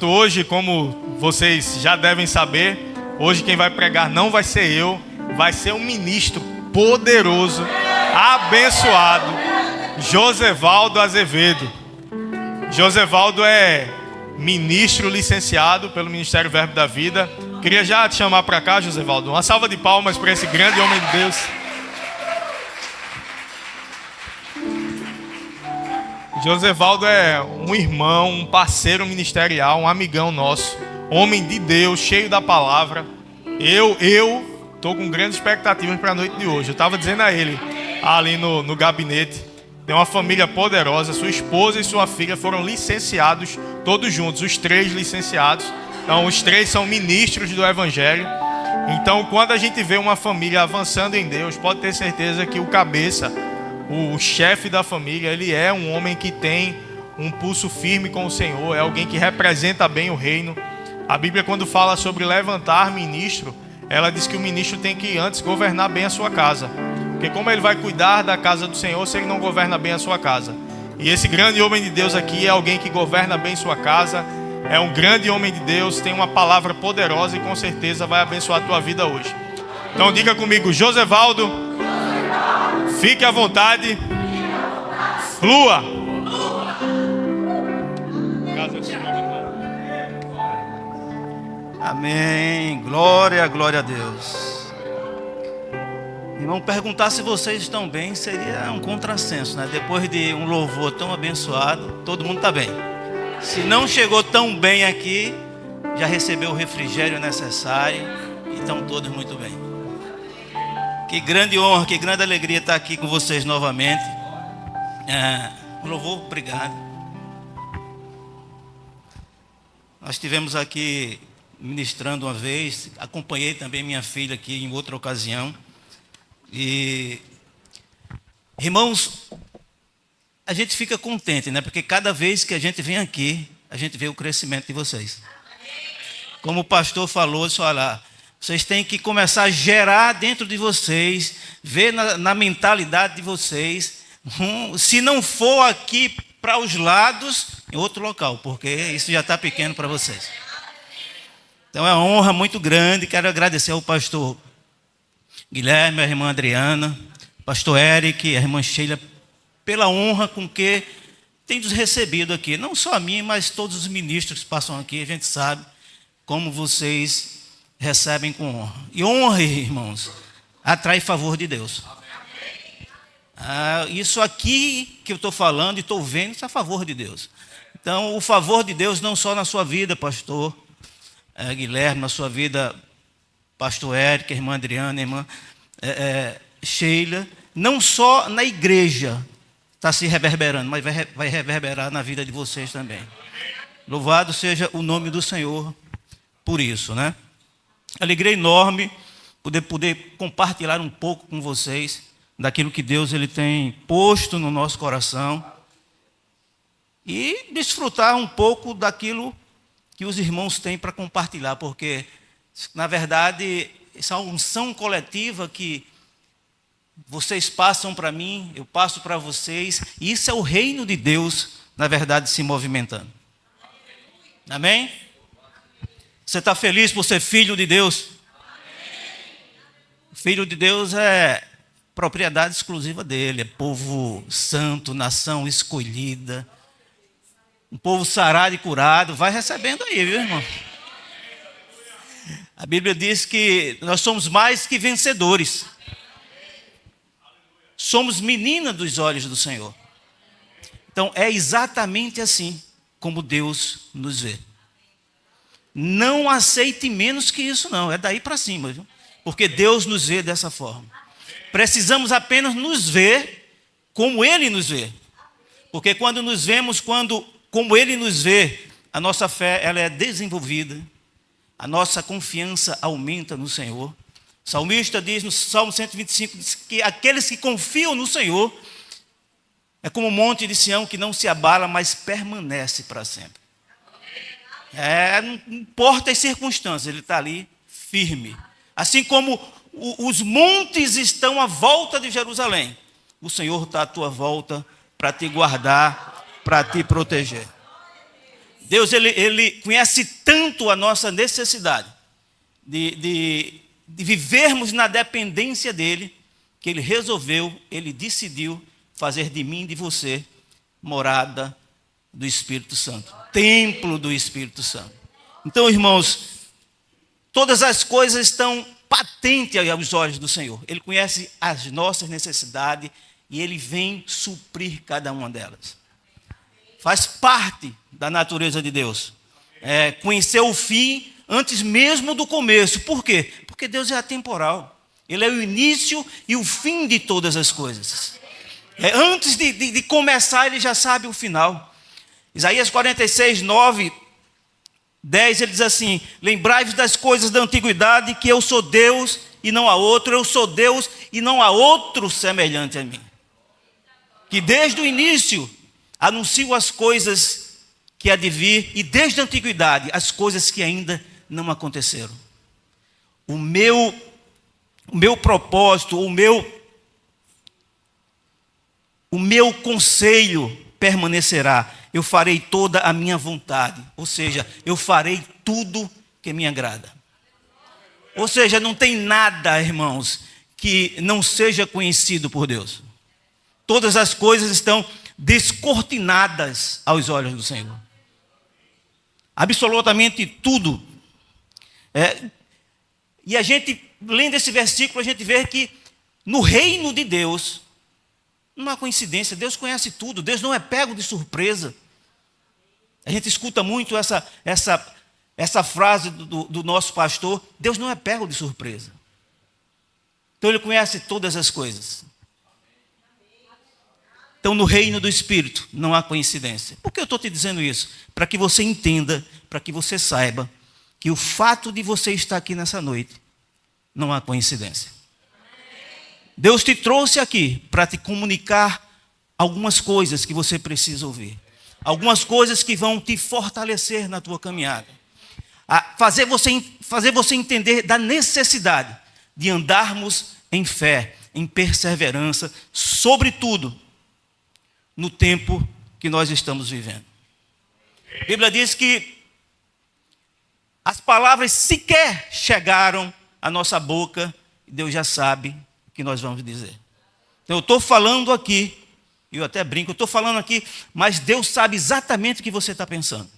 Hoje, como vocês já devem saber, hoje quem vai pregar não vai ser eu, vai ser um ministro poderoso, abençoado, Josevaldo Azevedo. Josevaldo é ministro licenciado pelo Ministério Verbo da Vida. Queria já te chamar para cá, Josevaldo. Uma salva de palmas para esse grande homem de Deus. Josevaldo é um irmão, um parceiro ministerial, um amigão nosso, homem de Deus, cheio da palavra. Eu estou com grandes expectativas para a noite de hoje. Eu estava dizendo a ele, ali no gabinete, tem uma família poderosa, sua esposa e sua filha foram licenciados, todos juntos, os três licenciados. Então, os três são ministros do Evangelho. Então, quando a gente vê uma família avançando em Deus, pode ter certeza que o cabeça, o chefe da família, ele é um homem que tem um pulso firme com o Senhor, é alguém que representa bem o reino. A Bíblia, quando fala sobre levantar ministro, ela diz que o ministro tem que antes governar bem a sua casa. Porque como ele vai cuidar da casa do Senhor se ele não governa bem a sua casa? E esse grande homem de Deus aqui é alguém que governa bem sua casa, é um grande homem de Deus, tem uma palavra poderosa e com certeza vai abençoar a tua vida hoje. Então diga comigo, Josevaldo, fique à vontade, flua. Amém, glória a Deus. Irmão, perguntar se vocês estão bem seria um contrassenso, né? Depois de um louvor tão abençoado, todo mundo está bem. Se não chegou tão bem aqui, já recebeu o refrigério necessário e estão todos muito bem. Que grande honra, que grande alegria estar aqui com vocês novamente. O louvor, obrigado. Nós estivemos aqui ministrando uma vez, acompanhei também minha filha aqui em outra ocasião. E, irmãos, a gente fica contente, né? Porque cada vez que a gente vem aqui, a gente vê o crescimento de vocês. Como o pastor falou, olha, vocês têm que começar a gerar dentro de vocês, ver na mentalidade de vocês, se não for aqui para os lados, em outro local, porque isso já está pequeno para vocês. Então é uma honra muito grande, quero agradecer ao pastor Guilherme, a irmã Adriana, pastor Eric, a irmã Sheila, pela honra com que tem nos recebido aqui. Não só a mim, mas todos os ministros que passam aqui, a gente sabe como vocês recebem com honra. E honra, irmãos, atrai favor de Deus. Isso aqui que eu estou falando e estou vendo, isso é a favor de Deus. Então, o favor de Deus não só na sua vida, pastor Guilherme, na sua vida, pastor Eric, a irmã Adriana, a irmã Sheila, não só na igreja está se reverberando, mas vai reverberar na vida de vocês também. Louvado seja o nome do Senhor por isso, né? Alegria enorme poder compartilhar um pouco com vocês daquilo que Deus ele tem posto no nosso coração e desfrutar um pouco daquilo que os irmãos têm para compartilhar, porque na verdade essa unção coletiva que vocês passam para mim, eu passo para vocês, e isso é o reino de Deus, na verdade, se movimentando. Amém? Você está feliz por ser filho de Deus? Filho de Deus é propriedade exclusiva dele, é povo santo, nação escolhida, um povo sarado e curado. Vai recebendo aí, viu, irmão? A Bíblia diz que nós somos mais que vencedores. Somos menina dos olhos do Senhor. Então é exatamente assim como Deus nos vê. Não aceite menos que isso não, é daí para cima, viu? Porque Deus nos vê dessa forma. Precisamos apenas nos ver como Ele nos vê. Porque quando nos vemos, como Ele nos vê, a nossa fé ela é desenvolvida, a nossa confiança aumenta no Senhor. O salmista diz no Salmo 125, diz que aqueles que confiam no Senhor é como um monte de Sião que não se abala, mas permanece para sempre. Não importa as circunstâncias, ele está ali firme. Assim como os montes estão à volta de Jerusalém, o Senhor está à tua volta para te guardar, para te proteger. Deus, ele conhece tanto a nossa necessidade de vivermos na dependência dEle, que Ele resolveu, Ele decidiu fazer de mim e de você morada do Espírito Santo, templo do Espírito Santo. Então, irmãos, todas as coisas estão patentes aos olhos do Senhor. Ele conhece as nossas necessidades e Ele vem suprir cada uma delas. Faz parte da natureza de Deus. Conhecer o fim antes mesmo do começo. Por quê? Porque Deus é atemporal. Ele é o início e o fim de todas as coisas. Antes de começar, Ele já sabe o final. Isaías 46, 9, 10, ele diz assim: lembrai-vos das coisas da antiguidade, que eu sou Deus e não há outro, eu sou Deus e não há outro semelhante a mim. Que desde o início anuncio as coisas que há de vir, e desde a antiguidade as coisas que ainda não aconteceram. O meu propósito, o meu conselho permanecerá. Eu farei toda a minha vontade, ou seja, eu farei tudo que me agrada. Ou seja, não tem nada, irmãos, que não seja conhecido por Deus. Todas as coisas estão descortinadas aos olhos do Senhor. Absolutamente tudo. E a gente, lendo esse versículo, a gente vê que no reino de Deus não há coincidência. Deus conhece tudo. Deus não é pego de surpresa. A gente escuta muito essa frase do nosso pastor: Deus não é pego de surpresa. Então Ele conhece todas as coisas. Então, no reino do Espírito não há coincidência. Por que eu estou te dizendo isso? Para que você entenda, para que você saiba que o fato de você estar aqui nessa noite não há coincidência. Deus te trouxe aqui para te comunicar algumas coisas que você precisa ouvir. Algumas coisas que vão te fortalecer na tua caminhada. Fazer você entender da necessidade de andarmos em fé, em perseverança, sobretudo no tempo que nós estamos vivendo. A Bíblia diz que as palavras sequer chegaram à nossa boca, e Deus já sabe o que nós vamos dizer. Então eu estou falando aqui, eu até brinco, eu estou falando aqui, mas Deus sabe exatamente o que você está pensando.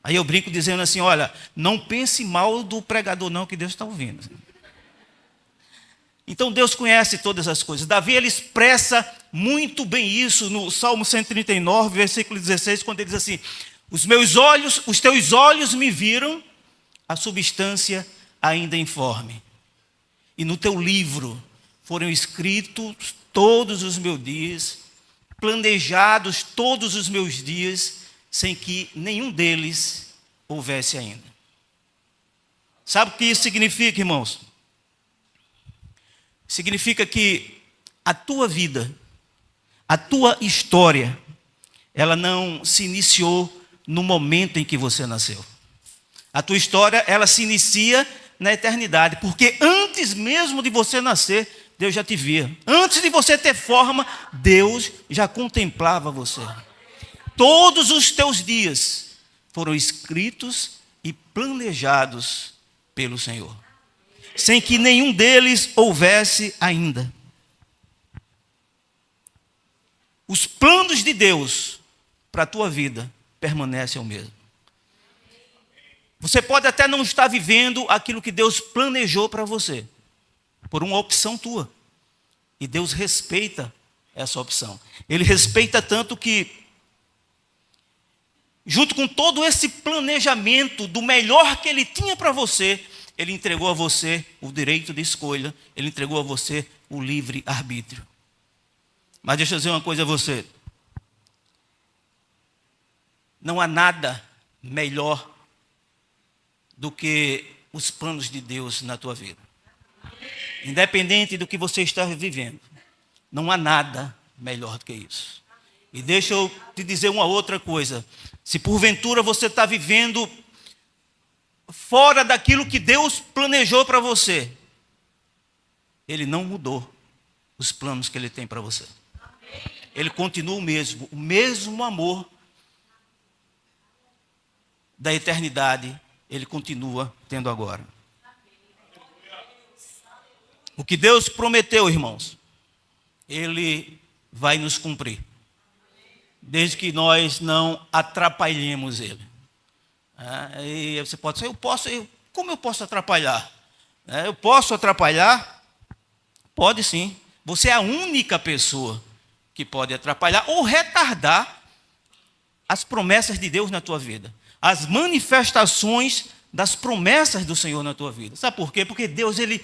Aí eu brinco dizendo assim: olha, não pense mal do pregador não, que Deus está ouvindo. Então Deus conhece todas as coisas. Davi, ele expressa muito bem isso no Salmo 139, versículo 16, quando ele diz assim: os teus olhos me viram a substância ainda informe, e no teu livro foram escritos todos os meus dias, planejados todos os meus dias, sem que nenhum deles houvesse ainda. Sabe o que isso significa, irmãos? Significa que a tua vida, a tua história, ela não se iniciou no momento em que você nasceu. A tua história, ela se inicia na eternidade, porque antes mesmo de você nascer, Deus já te via. Antes de você ter forma, Deus já contemplava você. Todos os teus dias foram escritos e planejados pelo Senhor, sem que nenhum deles houvesse ainda. Os planos de Deus para a tua vida permanecem o mesmo. Você pode até não estar vivendo aquilo que Deus planejou para você, por uma opção tua. E Deus respeita essa opção. Ele respeita tanto que, junto com todo esse planejamento do melhor que Ele tinha para você, Ele entregou a você o direito de escolha, Ele entregou a você o livre-arbítrio. Mas deixa eu dizer uma coisa a você. Não há nada melhor do que os planos de Deus na tua vida. Independente do que você está vivendo, não há nada melhor do que isso. E deixa eu te dizer uma outra coisa. Se porventura você está vivendo fora daquilo que Deus planejou para você, Ele não mudou os planos que Ele tem para você. Ele continua o mesmo amor da eternidade, Ele continua tendo agora. O que Deus prometeu, irmãos, Ele vai nos cumprir, desde que nós não atrapalhemos Ele. E você pode dizer, como eu posso atrapalhar? Eu posso atrapalhar? Pode sim. Você é a única pessoa que pode atrapalhar ou retardar as promessas de Deus na tua vida, as manifestações das promessas do Senhor na tua vida. Sabe por quê? Porque Deus, Ele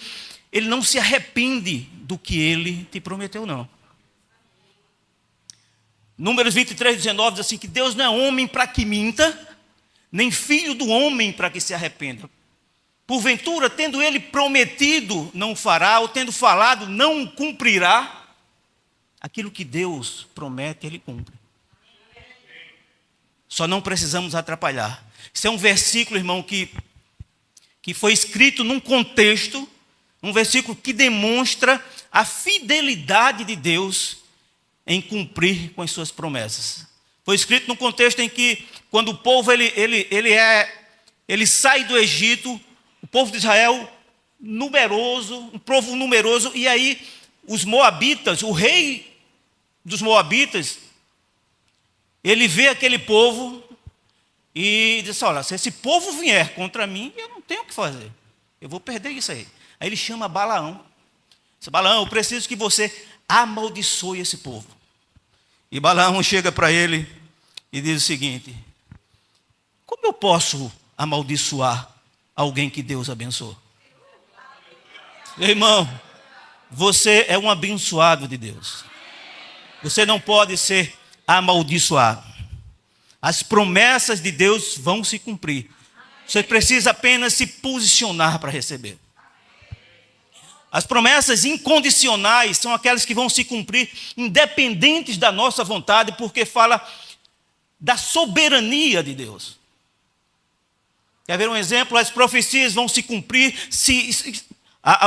não se arrepende do que Ele te prometeu, não. Números 23, 19 diz assim, que Deus não é homem para que minta, nem filho do homem para que se arrependa. Porventura, tendo Ele prometido, não fará, ou tendo falado, não cumprirá. Aquilo que Deus promete, Ele cumpre. Só não precisamos atrapalhar. Isso é um versículo, irmão, que foi escrito num contexto, um versículo que demonstra a fidelidade de Deus em cumprir com as suas promessas. Foi escrito num contexto em que, quando o povo ele sai do Egito, o povo de Israel numeroso, um povo numeroso, e aí os moabitas, o rei dos moabitas, ele vê aquele povo e diz, olha, se esse povo vier contra mim, eu não tenho o que fazer, eu vou perder isso aí. Aí ele chama Balaão. Diz, Balaão, eu preciso que você amaldiçoe esse povo. E Balaão chega para ele e diz o seguinte, como eu posso amaldiçoar alguém que Deus abençoou? Irmão, você é um abençoado de Deus. Você não pode ser amaldiçoado. As promessas de Deus vão se cumprir. Você precisa apenas se posicionar para receber. As promessas incondicionais são aquelas que vão se cumprir independentes da nossa vontade, porque fala da soberania de Deus. Quer ver um exemplo? As profecias vão se cumprir,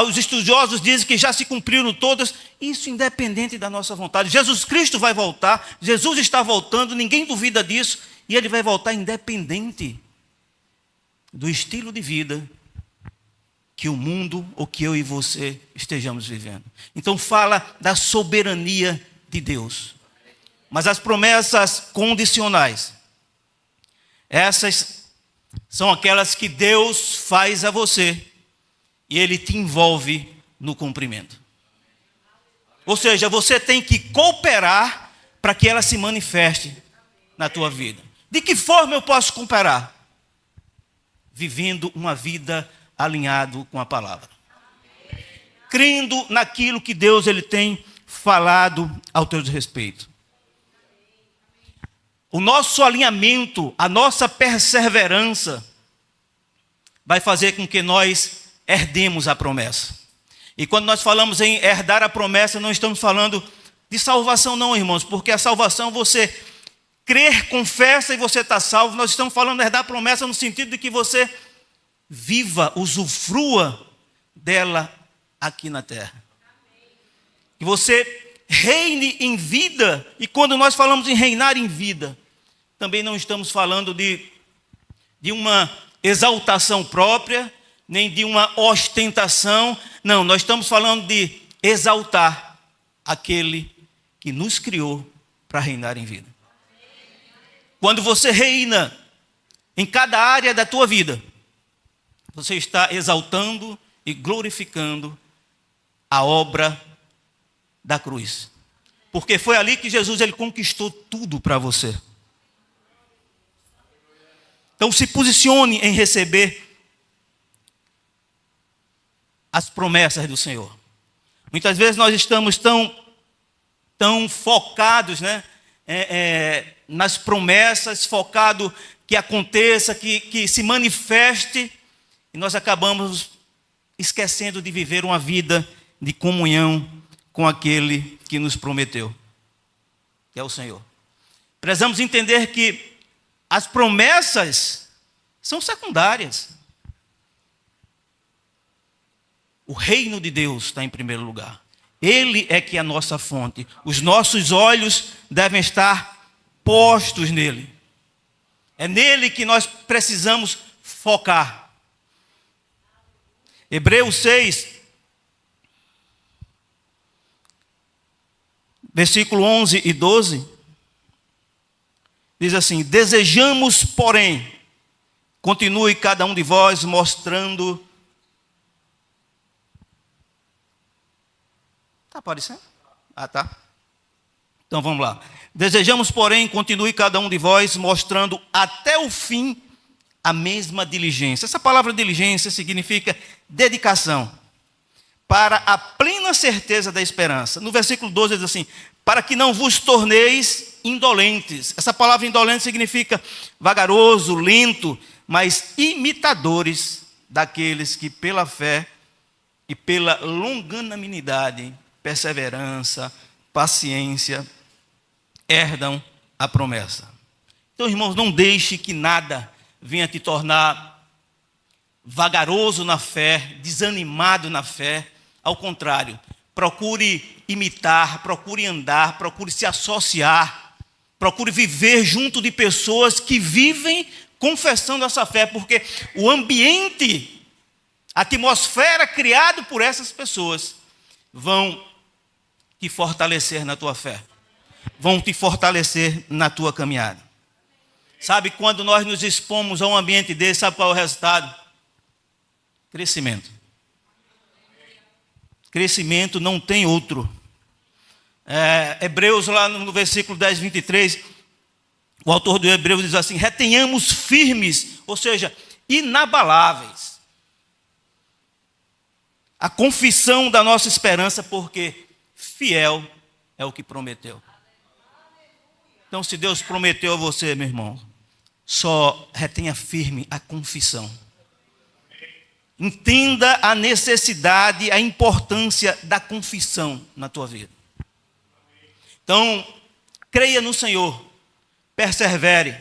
os estudiosos dizem que já se cumpriram todas, isso independente da nossa vontade. Jesus Cristo vai voltar, Jesus está voltando, ninguém duvida disso, e Ele vai voltar independente do estilo de vida que o mundo, ou que eu e você estejamos vivendo. Então fala da soberania de Deus. Mas as promessas condicionais, essas são aquelas que Deus faz a você e Ele te envolve no cumprimento. Ou seja, você tem que cooperar para que ela se manifeste na tua vida. De que forma eu posso cooperar? Vivendo uma vida alinhado com a palavra. Crendo naquilo que Deus Ele tem falado ao teu respeito. O nosso alinhamento, a nossa perseverança vai fazer com que nós herdemos a promessa. E quando nós falamos em herdar a promessa, não estamos falando de salvação não, irmãos, porque a salvação você crer, confessa e você está salvo. Nós estamos falando de herdar a promessa no sentido de que você viva, usufrua dela aqui na terra. Que você reine em vida, e quando nós falamos em reinar em vida, também não estamos falando de uma exaltação própria, nem de uma ostentação, não, nós estamos falando de exaltar aquele que nos criou para reinar em vida. Quando você reina em cada área da tua vida, você está exaltando e glorificando a obra da cruz. Porque foi ali que Jesus Ele conquistou tudo para você. Então se posicione em receber as promessas do Senhor. Muitas vezes nós estamos tão focados, né, nas promessas, focado que aconteça, que se manifeste, e nós acabamos esquecendo de viver uma vida de comunhão com aquele que nos prometeu, que é o Senhor. Precisamos entender que as promessas são secundárias. O reino de Deus está em primeiro lugar. Ele é que é a nossa fonte. Os nossos olhos devem estar postos nele. É nele que nós precisamos focar. Hebreus 6, versículo 11 e 12, diz assim: desejamos, porém, continue cada um de vós mostrando... Está aparecendo? Ah, tá. Então vamos lá. Desejamos, porém, continue cada um de vós mostrando até o fim a mesma diligência. Essa palavra diligência significa dedicação, para a plena certeza da esperança. No versículo 12 diz assim: para que não vos torneis indolentes. Essa palavra indolente significa vagaroso, lento, mas imitadores daqueles que pela fé e pela longanimidade, perseverança, paciência, herdam a promessa. Então, irmãos, não deixe que nada venha te tornar vagaroso na fé, desanimado na fé. Ao contrário, procure imitar, procure andar, procure se associar, procure viver junto de pessoas que vivem confessando essa fé, porque o ambiente, a atmosfera criada por essas pessoas vão te fortalecer na tua fé, vão te fortalecer na tua caminhada. Sabe, quando nós nos expomos a um ambiente desse, sabe qual é o resultado? Crescimento. Crescimento não tem outro. Hebreus, lá no versículo 10, 23, o autor do Hebreus diz assim: retenhamos firmes, ou seja, inabaláveis, a confissão da nossa esperança, porque fiel é o que prometeu. Então, se Deus prometeu a você, meu irmão, só retenha firme a confissão. Entenda a necessidade, a importância da confissão na tua vida. Então, creia no Senhor, persevere,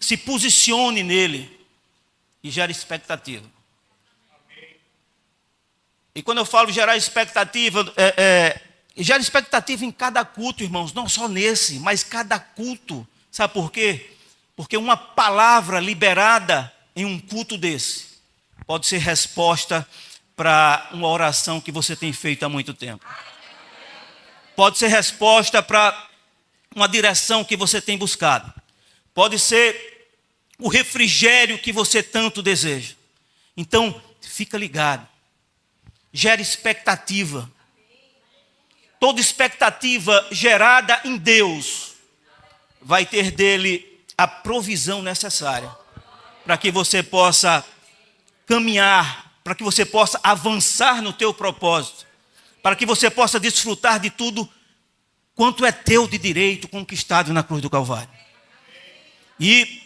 se posicione nele e gere expectativa. E quando eu falo gerar expectativa, gera expectativa em cada culto, irmãos, não só nesse, mas cada culto. Sabe por quê? Porque uma palavra liberada em um culto desse pode ser resposta para uma oração que você tem feito há muito tempo. Pode ser resposta para uma direção que você tem buscado. Pode ser o refrigério que você tanto deseja. Então, fica ligado. Gera expectativa. Toda expectativa gerada em Deus vai ter dele a provisão necessária para que você possa caminhar, para que você possa avançar no teu propósito, para que você possa desfrutar de tudo quanto é teu de direito conquistado na cruz do Calvário. E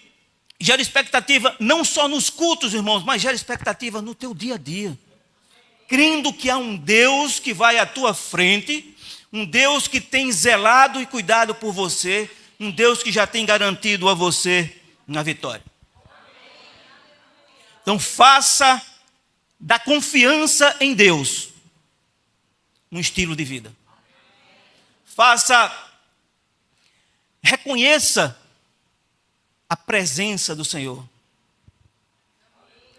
gera expectativa não só nos cultos, irmãos, mas gera expectativa no teu dia a dia, crendo que há um Deus que vai à tua frente, um Deus que tem zelado e cuidado por você, um Deus que já tem garantido a você na vitória. Então faça da confiança em Deus um estilo de vida. Reconheça a presença do Senhor.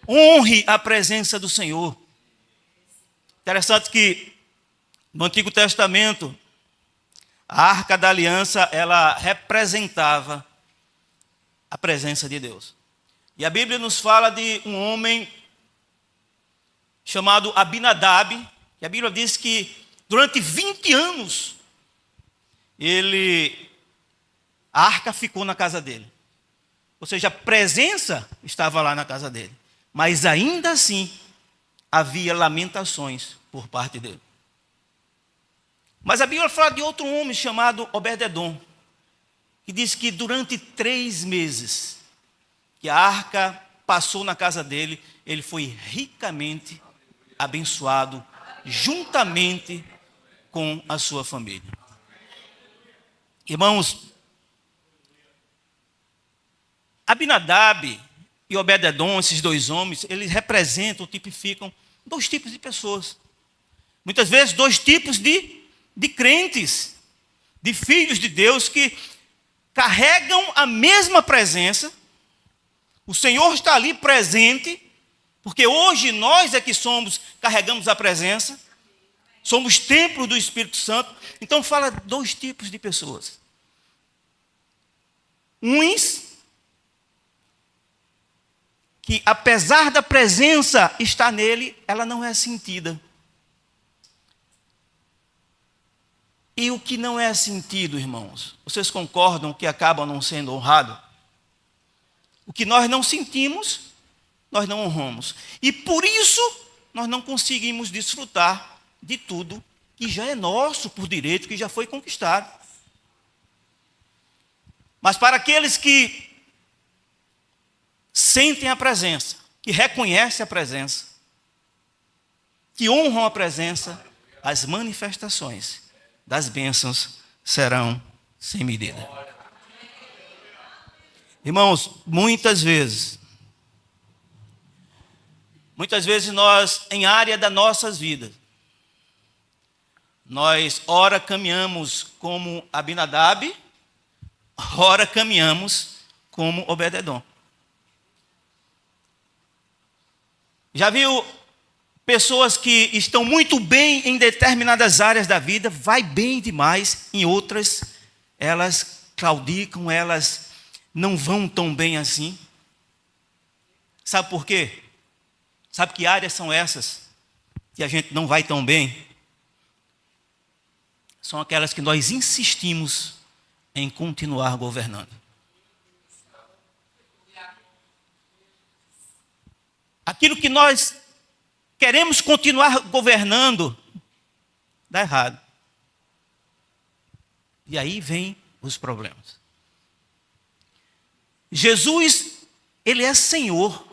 Honre a presença do Senhor. Interessante que no Antigo Testamento, a Arca da Aliança, ela representava a presença de Deus. E a Bíblia nos fala de um homem chamado Abinadab, e a Bíblia diz que durante 20 anos, a arca ficou na casa dele. Ou seja, a presença estava lá na casa dele. Mas ainda assim, havia lamentações por parte dele. Mas a Bíblia fala de outro homem chamado Obed-edom, que diz que durante 3 meses que a arca passou na casa dele, ele foi ricamente abençoado, juntamente com a sua família. Irmãos, Abinadab e Obed-edom, esses 2 homens, eles representam, tipificam 2 tipos de pessoas. Muitas vezes 2 tipos de crentes, de filhos de Deus que carregam a mesma presença. O Senhor está ali presente, porque hoje nós é que carregamos a presença, somos templos do Espírito Santo. Então fala dois tipos de pessoas. Uns que, apesar da presença estar nele, ela não é sentida. E o que não é sentido, irmãos, vocês concordam que acaba não sendo honrado? O que nós não sentimos, nós não honramos. E por isso, nós não conseguimos desfrutar de tudo que já é nosso por direito, que já foi conquistado. Mas para aqueles que sentem a presença, que reconhecem a presença, que honram a presença, as manifestações das bênçãos serão sem medida. Irmãos, muitas vezes nós, em área das nossas vidas, nós ora caminhamos como Abinadab, ora caminhamos como Obed-edom. Já viu pessoas que estão muito bem em determinadas áreas da vida, vai bem demais, em outras elas claudicam, elas não vão tão bem assim. Sabe por quê? Sabe que áreas são essas que a gente não vai tão bem? São aquelas que nós insistimos em continuar governando. Aquilo que nós queremos continuar governando, dá errado. E aí vem os problemas. Jesus, Ele é Senhor.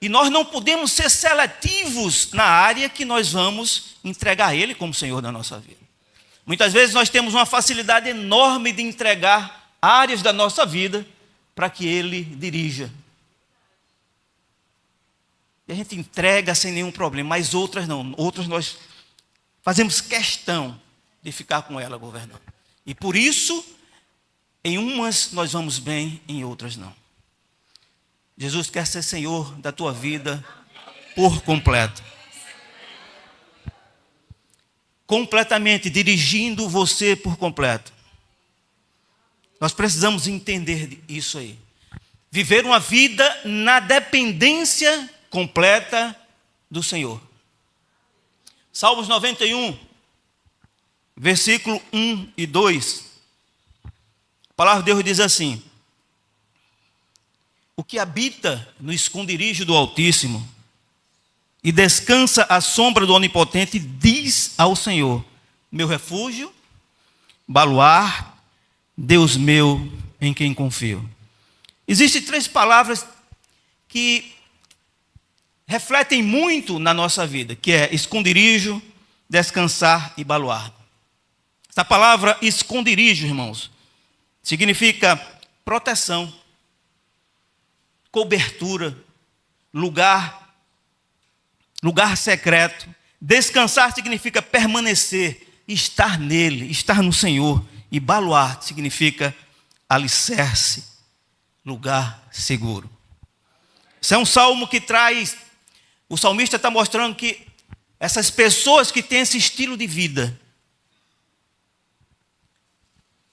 E nós não podemos ser seletivos na área que nós vamos entregar a Ele como Senhor da nossa vida. Muitas vezes nós temos uma facilidade enorme de entregar áreas da nossa vida para que Ele dirija. E a gente entrega sem nenhum problema, mas outras não. Outras nós fazemos questão de ficar com ela governando. E por isso, em umas nós vamos bem, em outras não. Jesus quer ser Senhor da tua vida por completo. Completamente, dirigindo você por completo. Nós precisamos entender isso aí. Viver uma vida na dependência completa do Senhor. Salmos 91, versículo 1 e 2. A palavra de Deus diz assim: o que habita no esconderijo do Altíssimo e descansa à sombra do Onipotente, diz ao Senhor: meu refúgio, baluarte, Deus meu em quem confio. Existem três palavras que refletem muito na nossa vida, que é esconderijo, descansar e baluarte. Essa palavra esconderijo, irmãos, significa proteção, cobertura, lugar secreto. Descansar significa permanecer, estar nele, estar no Senhor. E baluarte significa alicerce, lugar seguro. Esse é um salmo que traz, o salmista está mostrando que essas pessoas que têm esse estilo de vida,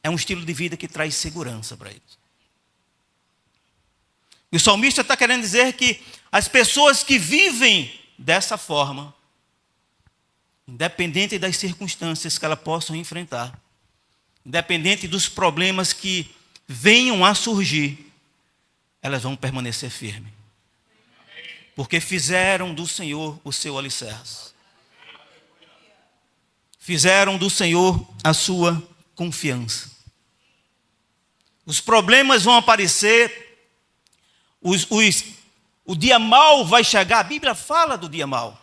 é um estilo de vida que traz segurança para eles. E o salmista está querendo dizer que as pessoas que vivem dessa forma, independente das circunstâncias que elas possam enfrentar, independente dos problemas que venham a surgir, elas vão permanecer firmes. Porque fizeram do Senhor o seu alicerce. Fizeram do Senhor a sua confiança. Os problemas vão aparecer, o dia mau vai chegar. A Bíblia fala do dia mau.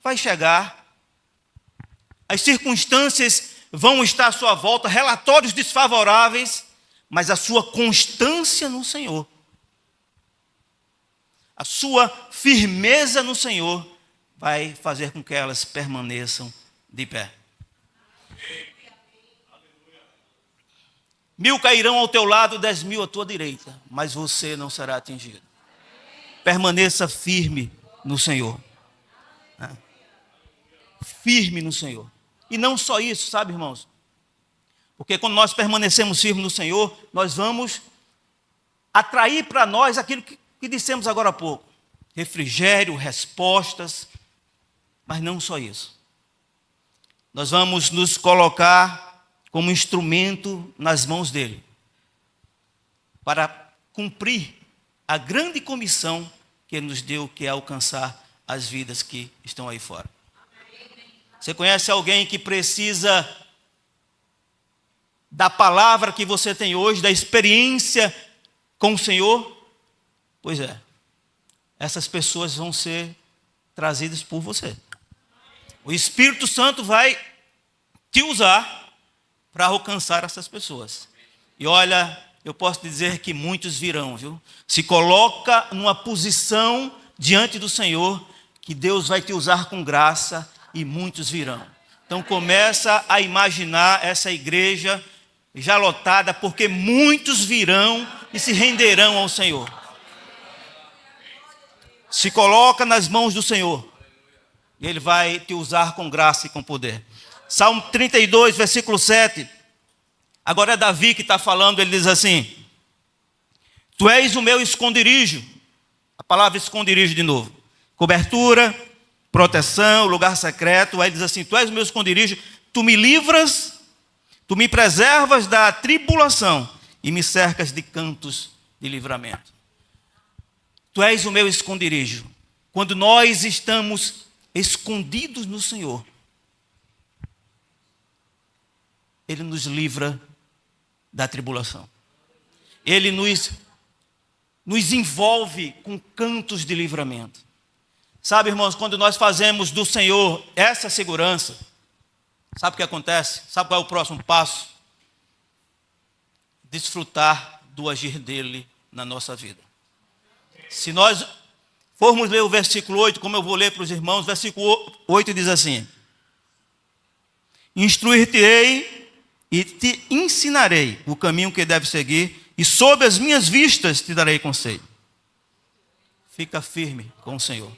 Vai chegar, as circunstâncias vão estar à sua volta, relatórios desfavoráveis, mas a sua constância no Senhor, a sua firmeza no Senhor, vai fazer com que elas permaneçam de pé. 1000 cairão ao teu lado, 10.000 à tua direita, mas você não será atingido. Permaneça firme no Senhor. Firme no Senhor. E não só isso, sabe, irmãos? Porque quando nós permanecemos firmes no Senhor, nós vamos atrair para nós aquilo que dissemos agora há pouco. Refrigério, respostas, mas não só isso. Nós vamos nos colocar como instrumento nas mãos dele, para cumprir a grande comissão que ele nos deu, que é alcançar as vidas que estão aí fora. Você conhece alguém que precisa da palavra que você tem hoje, da experiência com o Senhor? Pois é, essas pessoas vão ser trazidas por você. O Espírito Santo vai te usar para alcançar essas pessoas. E olha, eu posso dizer que muitos virão, viu? Se coloca numa posição diante do Senhor, que Deus vai te usar com graça e muitos virão. Então começa a imaginar essa igreja já lotada, porque muitos virão e se renderão ao Senhor. Se coloca nas mãos do Senhor, e Ele vai te usar com graça e com poder. Salmo 32, versículo 7. Agora é Davi que está falando, ele diz assim: Tu és o meu esconderijo. A palavra esconderijo de novo. Cobertura, proteção, lugar secreto. Aí ele diz assim: Tu és o meu esconderijo, tu me livras, tu me preservas da tribulação e me cercas de cantos de livramento. Tu és o meu esconderijo. Quando nós estamos escondidos no Senhor, Ele nos livra da tribulação. Ele nos envolve com cantos de livramento. Sabe, irmãos, quando nós fazemos do Senhor essa segurança, sabe o que acontece? Sabe qual é o próximo passo? Desfrutar do agir dele na nossa vida. Se nós formos ler o versículo 8, como eu vou ler para os irmãos, versículo 8 diz assim: Instruir-te-ei e te ensinarei o caminho que deves seguir, e sob as minhas vistas te darei conselho. Fica firme com o Senhor.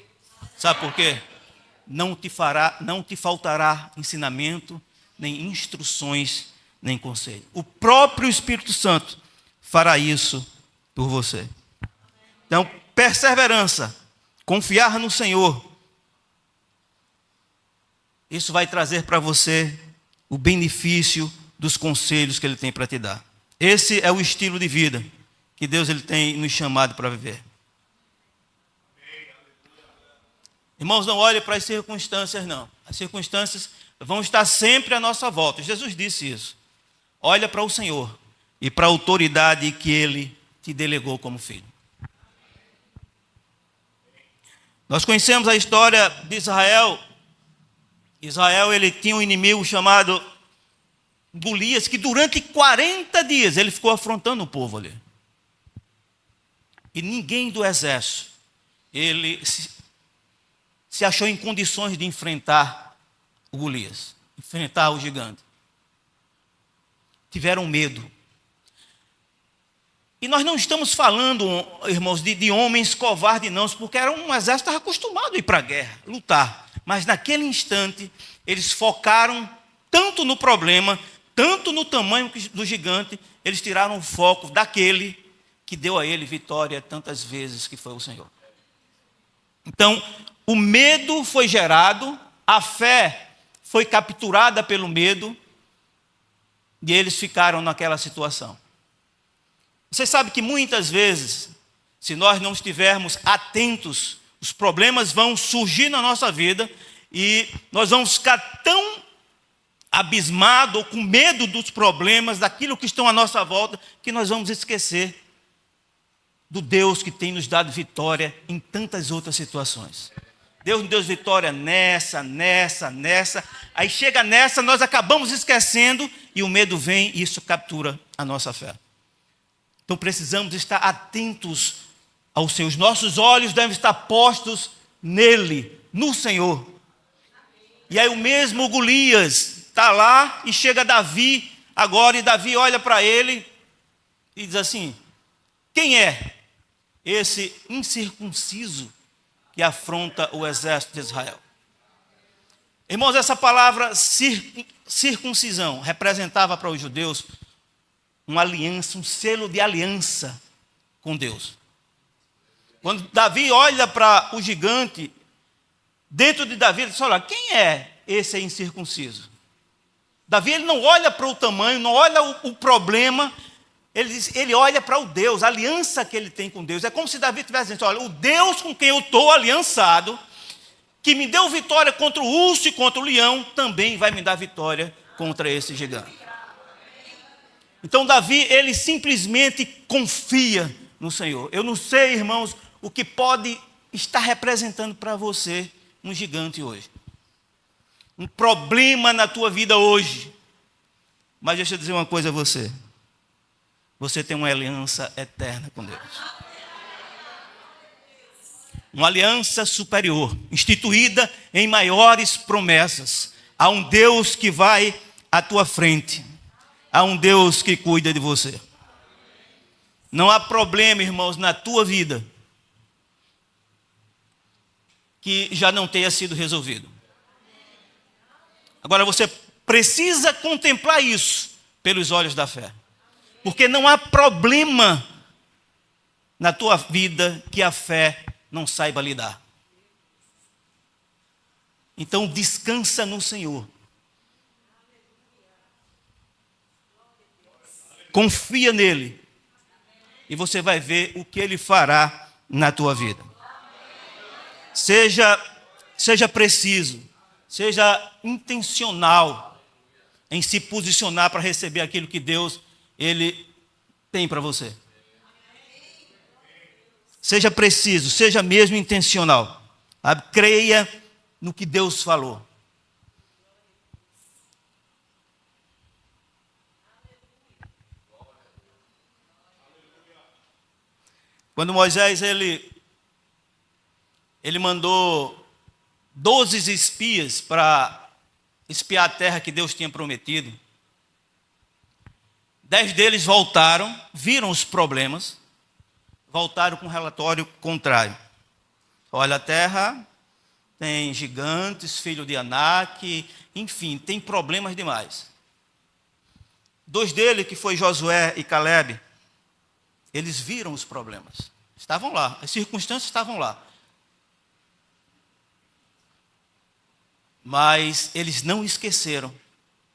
Sabe por quê? Não te faltará ensinamento, nem instruções, nem conselho. O próprio Espírito Santo fará isso por você. Então, perseverança, confiar no Senhor, isso vai trazer para você o benefício dos conselhos que Ele tem para te dar. Esse é o estilo de vida que Deus ele tem nos chamado para viver. Irmãos, não olhem para as circunstâncias, não. As circunstâncias vão estar sempre à nossa volta. Jesus disse isso. Olha para o Senhor e para a autoridade que Ele te delegou como filho. Nós conhecemos a história de Israel. Israel, ele tinha um inimigo chamado Golias, que durante 40 dias ele ficou afrontando o povo ali. E ninguém do exército, ele se achou em condições de enfrentar o Golias, enfrentar o gigante. Tiveram medo. E nós não estamos falando, irmãos, de homens covardes, não, porque era um exército que estava acostumado a ir para a guerra, lutar. Mas naquele instante, eles focaram tanto no problema, tanto no tamanho do gigante, eles tiraram o foco daquele que deu a ele vitória tantas vezes, que foi o Senhor. Então, o medo foi gerado, a fé foi capturada pelo medo, e eles ficaram naquela situação. Você sabe que muitas vezes, se nós não estivermos atentos, os problemas vão surgir na nossa vida e nós vamos ficar tão abismados ou com medo dos problemas, daquilo que estão à nossa volta, que nós vamos esquecer do Deus que tem nos dado vitória em tantas outras situações. Deus nos deu vitória nessa. Aí chega nessa, nós acabamos esquecendo e o medo vem e isso captura a nossa fé. Então precisamos estar atentos aos Senhor. Os nossos olhos devem estar postos nele, no Senhor. E aí o mesmo Golias está lá e chega Davi agora, e Davi olha para ele e diz assim: quem é esse incircunciso que afronta o exército de Israel? Irmãos, essa palavra circuncisão representava para os judeus uma aliança, um selo de aliança com Deus. Quando Davi olha para o gigante, dentro de Davi, ele diz: olha, quem é esse incircunciso? Davi, ele não olha para o tamanho, não olha o problema, ele olha para o Deus, a aliança que ele tem com Deus. É como se Davi estivesse dizendo: olha, o Deus com quem eu estou aliançado, que me deu vitória contra o urso e contra o leão, também vai me dar vitória contra esse gigante. Então Davi, ele simplesmente confia no Senhor. Eu não sei, irmãos, o que pode estar representando para você um gigante hoje, um problema na tua vida hoje. Mas deixa eu dizer uma coisa a você: você tem uma aliança eterna com Deus, uma aliança superior, instituída em maiores promessas. Há um Deus que vai à tua frente, há um Deus que cuida de você. Não há problema, irmãos, na tua vida que já não tenha sido resolvido. Agora você precisa contemplar isso pelos olhos da fé, porque não há problema na tua vida que a fé não saiba lidar. Então descansa no Senhor, confia nele, e você vai ver o que ele fará na tua vida. Seja preciso, seja intencional em se posicionar para receber aquilo que Deus, ele tem para você. Seja preciso, seja mesmo intencional. Creia no que Deus falou. Quando Moisés, ele mandou 12 espias para espiar a terra que Deus tinha prometido, 10 deles voltaram, viram os problemas, voltaram com um relatório contrário. Olha, a terra tem gigantes, filho de Anak, enfim, tem problemas demais. 2 deles, que foi Josué e Caleb, eles viram os problemas, estavam lá, as circunstâncias estavam lá. Mas eles não esqueceram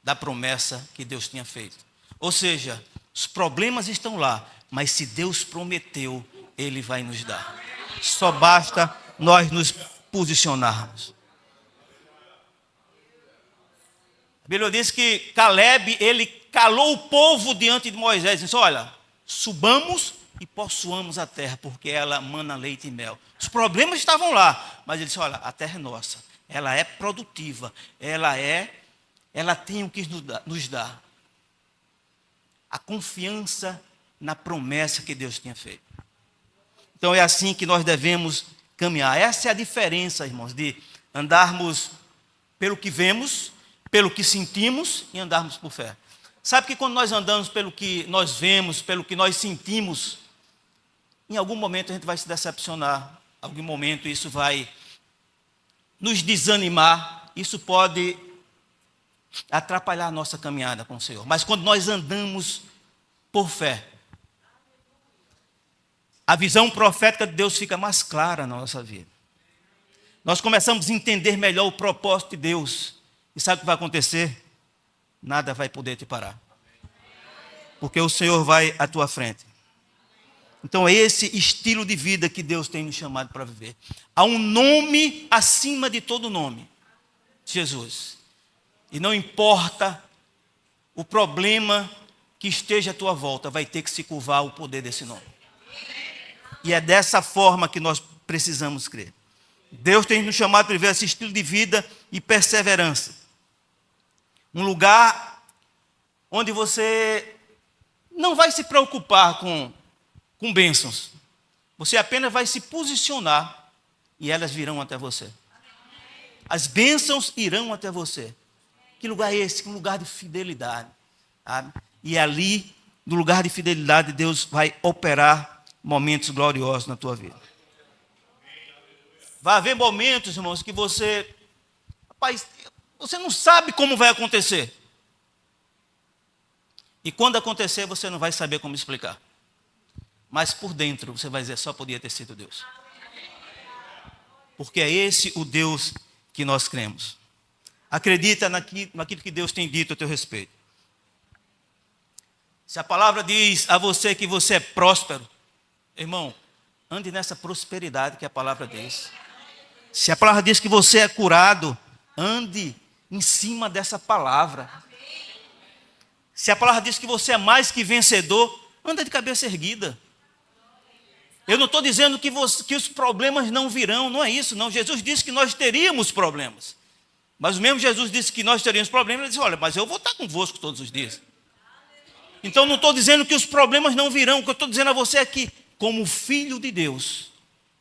da promessa que Deus tinha feito. Ou seja, os problemas estão lá, mas se Deus prometeu, Ele vai nos dar. Só basta nós nos posicionarmos. A Bíblia diz que Caleb, ele calou o povo diante de Moisés, disse: olha, subamos e possuamos a terra, porque ela mana leite e mel. Os problemas estavam lá, mas ele disse: olha, a terra é nossa, ela é produtiva, ela tem o que nos dar. A confiança na promessa que Deus tinha feito. Então é assim que nós devemos caminhar. Essa é a diferença, irmãos, de andarmos pelo que vemos, pelo que sentimos e andarmos por fé. Sabe que quando nós andamos pelo que nós vemos, pelo que nós sentimos, em algum momento a gente vai se decepcionar, em algum momento isso vai nos desanimar, isso pode atrapalhar a nossa caminhada com o Senhor. Mas quando nós andamos por fé, a visão profética de Deus fica mais clara na nossa vida. Nós começamos a entender melhor o propósito de Deus. E sabe o que vai acontecer? Nada vai poder te parar, porque o Senhor vai à tua frente. Então é esse estilo de vida que Deus tem nos chamado para viver. Há um nome acima de todo nome: Jesus. E não importa o problema que esteja à tua volta, vai ter que se curvar ao poder desse nome. E é dessa forma que nós precisamos crer. Deus tem nos chamado para viver esse estilo de vida e perseverança. Um lugar onde você não vai se preocupar com bênçãos. Você apenas vai se posicionar e elas virão até você. As bênçãos irão até você. Que lugar é esse? Um lugar de fidelidade. Sabe? E ali, no lugar de fidelidade, Deus vai operar momentos gloriosos na tua vida. Vai haver momentos, irmãos, que rapaz, você não sabe como vai acontecer. E quando acontecer, você não vai saber como explicar. Mas por dentro, você vai dizer, só podia ter sido Deus. Porque é esse o Deus que nós cremos. Acredita naquilo que Deus tem dito a teu respeito. Se a palavra diz a você que você é próspero, irmão, ande nessa prosperidade que a palavra diz. Se a palavra diz que você é curado, ande em cima dessa palavra. Se a palavra diz que você é mais que vencedor, anda de cabeça erguida. Eu não estou dizendo que os problemas não virão, não é isso, não. Jesus disse que nós teríamos problemas. Mas o mesmo Jesus disse que nós teríamos problemas, ele disse, olha, mas eu vou estar convosco todos os dias. Então não estou dizendo que os problemas não virão, o que eu estou dizendo a você é que, como filho de Deus,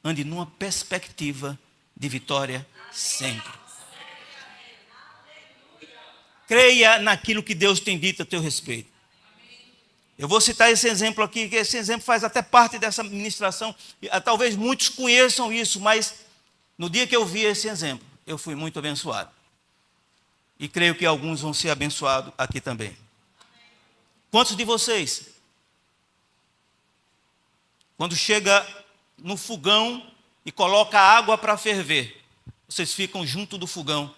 ande numa perspectiva de vitória sempre. Creia naquilo que Deus tem dito a teu respeito. Eu vou citar esse exemplo aqui, que esse exemplo faz até parte dessa ministração. Talvez muitos conheçam isso, mas no dia que eu vi esse exemplo, eu fui muito abençoado. E creio que alguns vão ser abençoados aqui também. Quantos de vocês, quando chega no fogão e coloca água para ferver, vocês ficam junto do fogão,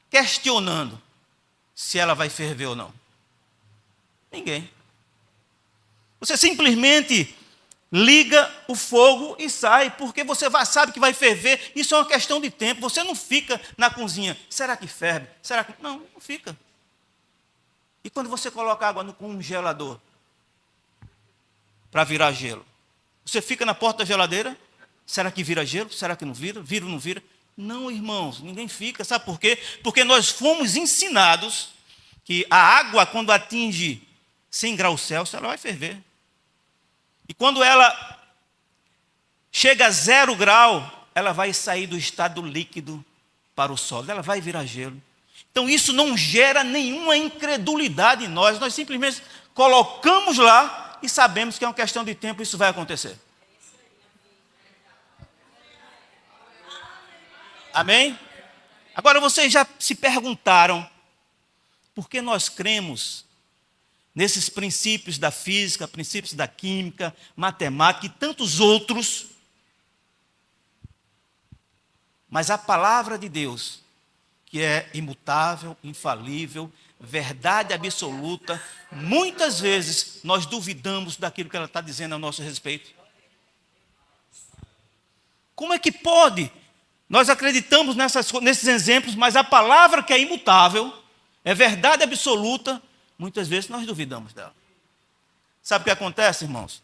questionando se ela vai ferver ou não? Ninguém. Você simplesmente liga o fogo e sai, porque você sabe que vai ferver. Isso é uma questão de tempo. Você não fica na cozinha, será que ferve? Será que... Não fica. E quando você coloca água no congelador para virar gelo, você fica na porta da geladeira? Será que vira gelo? Será que não vira? Vira ou não vira? Não, irmãos, ninguém fica. Sabe por quê? Porque nós fomos ensinados que a água, quando atinge 100 graus Celsius, ela vai ferver. E quando ela chega a 0 grau, ela vai sair do estado líquido para o sólido. Ela vai virar gelo. Então isso não gera nenhuma incredulidade em nós. Nós simplesmente colocamos lá e sabemos que é uma questão de tempo, isso vai acontecer. Amém? Agora vocês já se perguntaram por que nós cremos nesses princípios da física, princípios da química, matemática e tantos outros. Mas a palavra de Deus, que é imutável, infalível, verdade absoluta, muitas vezes nós duvidamos daquilo que ela está dizendo a nosso respeito. Como é que pode? Nós acreditamos nesses exemplos, mas a palavra que é imutável, é verdade absoluta, muitas vezes nós duvidamos dela. Sabe o que acontece, irmãos?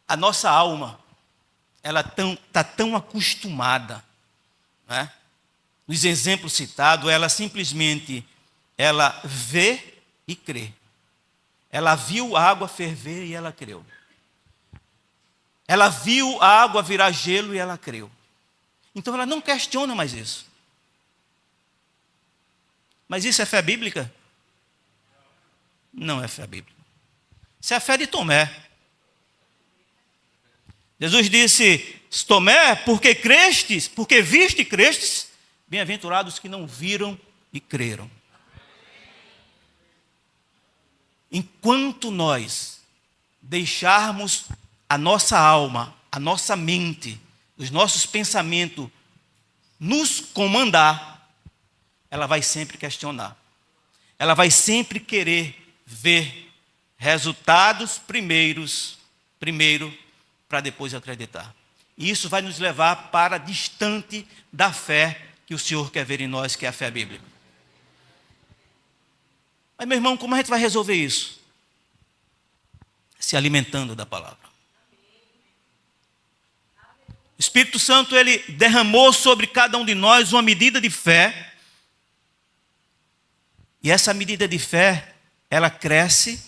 A nossa alma, ela está tão acostumada, né? Nos exemplos citados, ela simplesmente, ela vê e crê. Ela viu a água ferver e ela creu. Ela viu a água virar gelo e ela creu. Então ela não questiona mais isso. Mas isso é fé bíblica? Não é fé bíblica. Isso é a fé de Tomé. Jesus disse, Tomé, porque crestes, porque viste e crestes, bem-aventurados que não viram e creram. Enquanto nós deixarmos a nossa alma, a nossa mente, os nossos pensamentos nos comandar, ela vai sempre questionar. Ela vai sempre querer ver resultados primeiro, para depois acreditar. E isso vai nos levar para distante da fé que o Senhor quer ver em nós, que é a fé bíblica. Mas, meu irmão, como a gente vai resolver isso? Se alimentando da palavra. O Espírito Santo, ele derramou sobre cada um de nós uma medida de fé. E essa medida de fé, ela cresce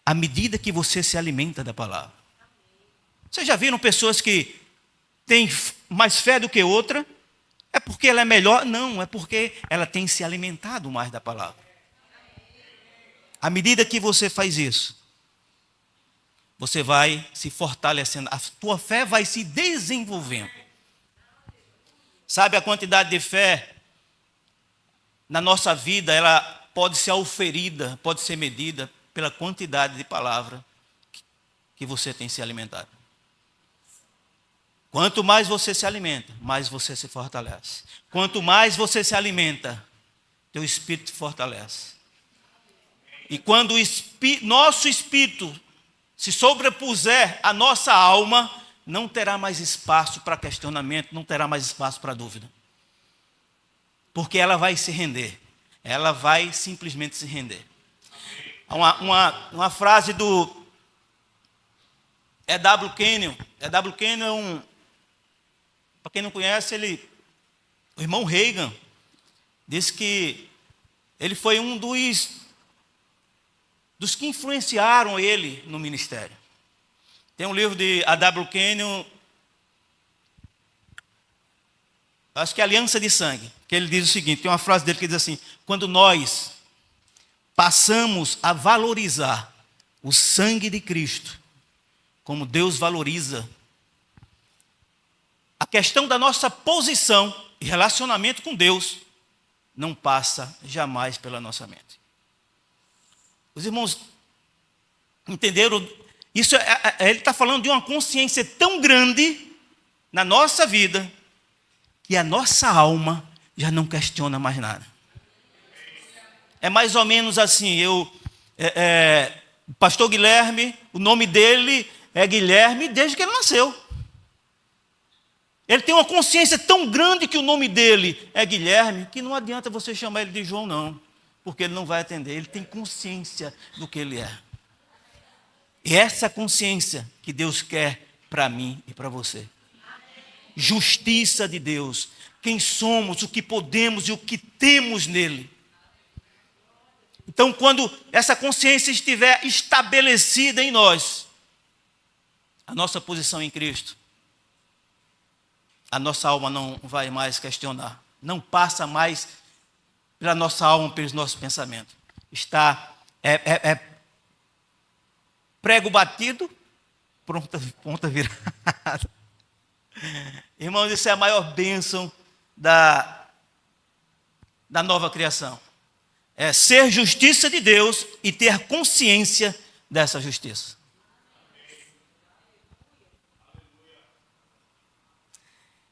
à medida que você se alimenta da palavra. Vocês já viram pessoas que têm mais fé do que outra? É porque ela é melhor? Não, é porque ela tem se alimentado mais da palavra. À medida que você faz isso, você vai se fortalecendo, a tua fé vai se desenvolvendo. Sabe, a quantidade de fé na nossa vida, ela pode ser auferida, pode ser medida pela quantidade de palavra que você tem se alimentado. Quanto mais você se alimenta, mais você se fortalece. Quanto mais você se alimenta, teu espírito se fortalece. E quando o nosso espírito se sobrepuser à nossa alma, não terá mais espaço para questionamento, não terá mais espaço para dúvida. Porque ela vai se render. Ela vai simplesmente se render. Uma frase do E.W. Kenyon. E.W. Kenyon é um... Para quem não conhece, o irmão Reagan disse que ele foi um dos que influenciaram ele no ministério. Tem um livro de A.W. Kenyon, acho que é Aliança de Sangue, que ele diz o seguinte, tem uma frase dele que diz assim: quando nós passamos a valorizar o sangue de Cristo, como Deus valoriza, a questão da nossa posição e relacionamento com Deus não passa jamais pela nossa mente. Os irmãos entenderam? Isso ele está falando de uma consciência tão grande na nossa vida que a nossa alma já não questiona mais nada. É mais ou menos assim, o pastor Guilherme, o nome dele é Guilherme desde que ele nasceu. Ele tem uma consciência tão grande que o nome dele é Guilherme, que não adianta você chamar ele de João, não, porque ele não vai atender. Ele tem consciência do que ele é. E essa consciência que Deus quer para mim e para você. Justiça de Deus. Quem somos, o que podemos e o que temos nele. Então, quando essa consciência estiver estabelecida em nós, a nossa posição em Cristo, a nossa alma não vai mais questionar, não passa mais pela nossa alma, pelos nossos pensamentos. Prego batido, ponta virada. Irmãos, isso é a maior bênção da nova criação. É ser justiça de Deus e ter consciência dessa justiça.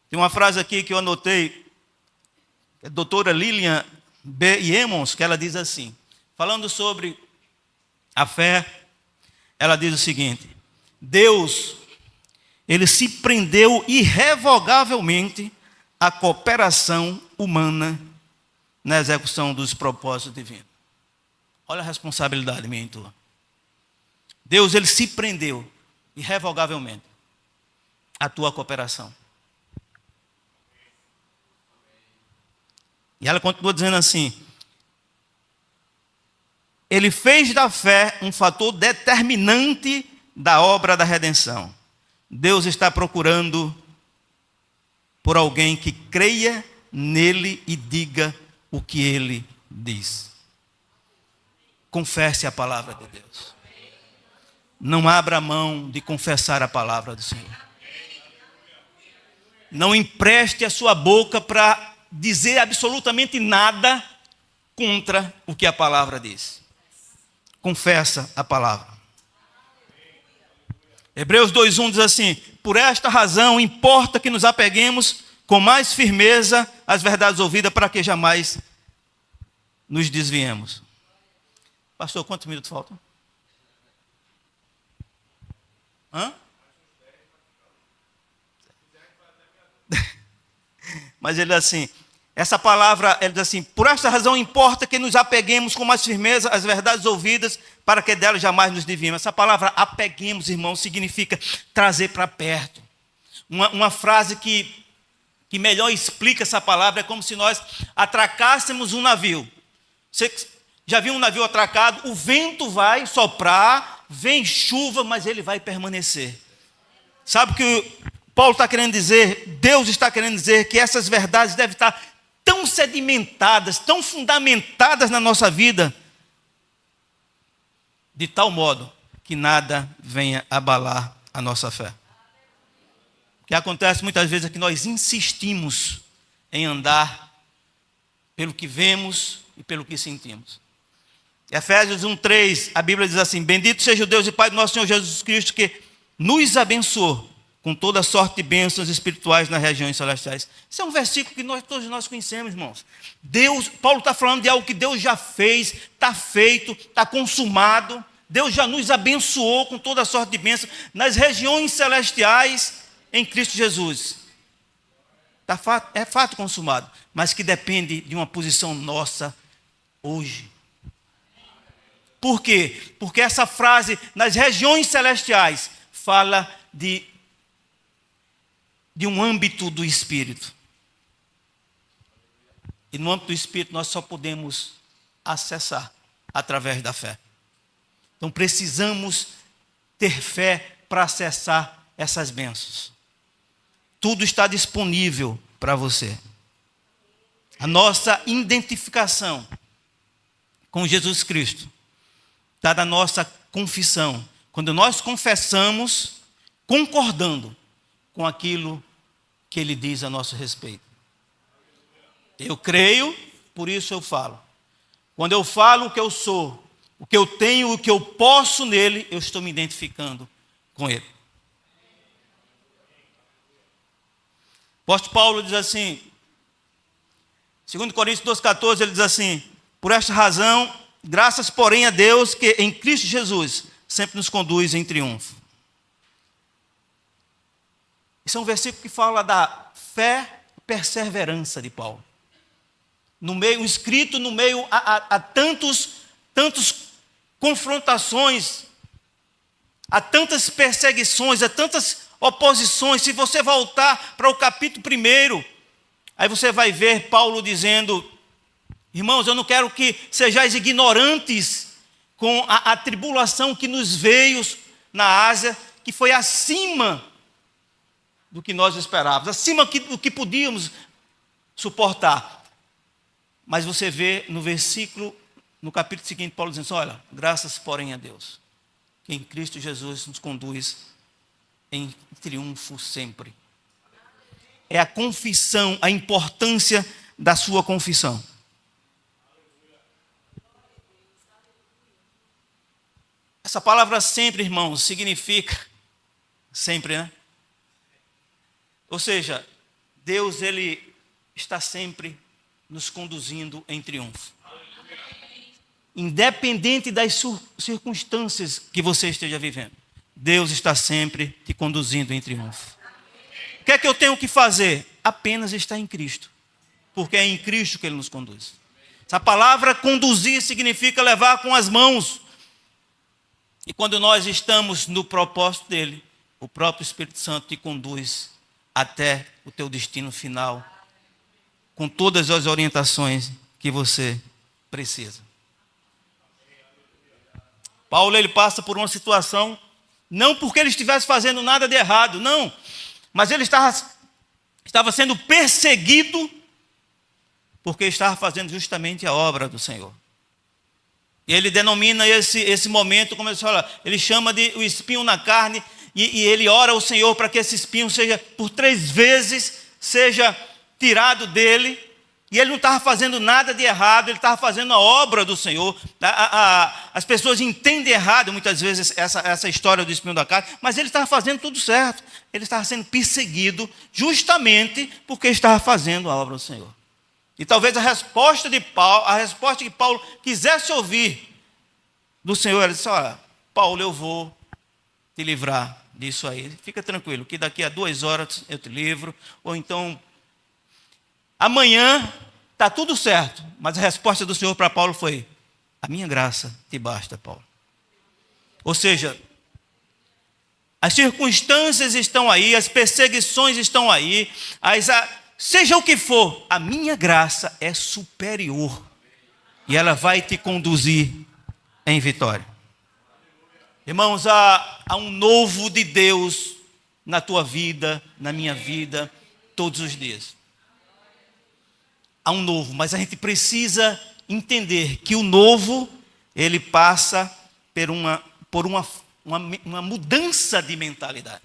Tem uma frase aqui que eu anotei, a doutora Lilian B. Emmons, que ela diz assim, falando sobre a fé, ela diz o seguinte: Deus, ele se prendeu irrevogavelmente à cooperação humana na execução dos propósitos divinos. Olha a responsabilidade minha e tua. Deus, ele se prendeu irrevogavelmente à tua cooperação. E ela continua dizendo assim: ele fez da fé um fator determinante da obra da redenção. Deus está procurando por alguém que creia nele e diga o que ele diz. Confesse a palavra de Deus. Não abra mão de confessar a palavra do Senhor. Não empreste a sua boca para dizer absolutamente nada contra o que a palavra diz. Confessa a palavra. Hebreus 2:1 diz assim: por esta razão importa que nos apeguemos com mais firmeza às verdades ouvidas, para que jamais nos desviemos. Pastor, quantos minutos faltam? Mas ele diz assim, essa palavra, ele diz assim: por esta razão importa que nos apeguemos com mais firmeza às verdades ouvidas, para que delas jamais nos desviemos. Essa palavra apeguemos, irmão, significa trazer para perto. Uma frase que melhor explica essa palavra é como se nós atracássemos um navio. Você já viu um navio atracado? O vento vai soprar, vem chuva, mas ele vai permanecer. Sabe o que Paulo está querendo dizer, Deus está querendo dizer que essas verdades devem estar tão sedimentadas, tão fundamentadas na nossa vida, de tal modo que nada venha abalar a nossa fé. O que acontece muitas vezes é que nós insistimos em andar pelo que vemos e pelo que sentimos. Efésios 1:3, a Bíblia diz assim: bendito seja o Deus e Pai do nosso Senhor Jesus Cristo, que nos abençoou com toda sorte de bênçãos espirituais nas regiões celestiais. Isso é um versículo que todos nós conhecemos, irmãos. Paulo está falando de algo que Deus já fez, está feito, está consumado. Deus já nos abençoou com toda sorte de bênçãos nas regiões celestiais em Cristo Jesus. É fato consumado, mas que depende de uma posição nossa hoje. Por quê? Porque essa frase, nas regiões celestiais, fala de um âmbito do Espírito. E no âmbito do Espírito nós só podemos acessar através da fé. Então precisamos ter fé para acessar essas bênçãos. Tudo está disponível para você. A nossa identificação com Jesus Cristo está na nossa confissão. Quando nós confessamos, concordando com aquilo que Ele diz a nosso respeito. Eu creio, por isso eu falo. Quando eu falo o que eu sou, o que eu tenho, o que eu posso nele, eu estou me identificando com Ele. O apóstolo Paulo diz assim, 2 Coríntios 2,14, ele diz assim: por esta razão, graças porém a Deus que em Cristo Jesus sempre nos conduz em triunfo. Esse é um versículo que fala da fé e perseverança de Paulo. Escrito no meio a tantas confrontações, a tantas perseguições, a tantas oposições. Se você voltar para o capítulo 1, aí você vai ver Paulo dizendo: irmãos, eu não quero que sejais ignorantes com a tribulação que nos veio na Ásia, que foi acima do que nós esperávamos, acima do que podíamos suportar. Mas você vê no capítulo seguinte, Paulo dizendo: olha, graças porém a Deus, que em Cristo Jesus nos conduz em triunfo sempre. É a confissão, a importância da sua confissão. Essa palavra sempre, irmãos, significa sempre, né? Ou seja, Deus, Ele está sempre nos conduzindo em triunfo. Independente das circunstâncias que você esteja vivendo, Deus está sempre te conduzindo em triunfo. O que é que eu tenho que fazer? Apenas estar em Cristo, porque é em Cristo que Ele nos conduz. Essa palavra conduzir significa levar com as mãos. E quando nós estamos no propósito dEle, o próprio Espírito Santo te conduz até o teu destino final, com todas as orientações que você precisa. Paulo, ele passa por uma situação, não porque ele estivesse fazendo nada de errado, não, mas ele estava sendo perseguido, porque estava fazendo justamente a obra do Senhor. E ele denomina esse momento, como ele fala, ele chama de o espinho na carne, e ele ora ao Senhor para que esse espinho seja, por 3 vezes, seja tirado dele. E ele não estava fazendo nada de errado, ele estava fazendo a obra do Senhor. As pessoas entendem errado muitas vezes essa história do espinho da carne, mas ele estava fazendo tudo certo. Ele estava sendo perseguido justamente porque estava fazendo a obra do Senhor. E talvez a resposta que Paulo quisesse ouvir do Senhor, ele disse: olha, Paulo, eu vou te livrar disso aí. Fica tranquilo, que daqui a 2 horas eu te livro, ou então amanhã está tudo certo. Mas a resposta do Senhor para Paulo foi: a minha graça te basta, Paulo. Ou seja, as circunstâncias estão aí, as perseguições estão aí, seja o que for, a minha graça é superior. E ela vai te conduzir em vitória. Irmãos, há um novo de Deus na tua vida, na minha vida, todos os dias. Há um novo, mas a gente precisa entender que o novo, ele passa por uma mudança de mentalidade.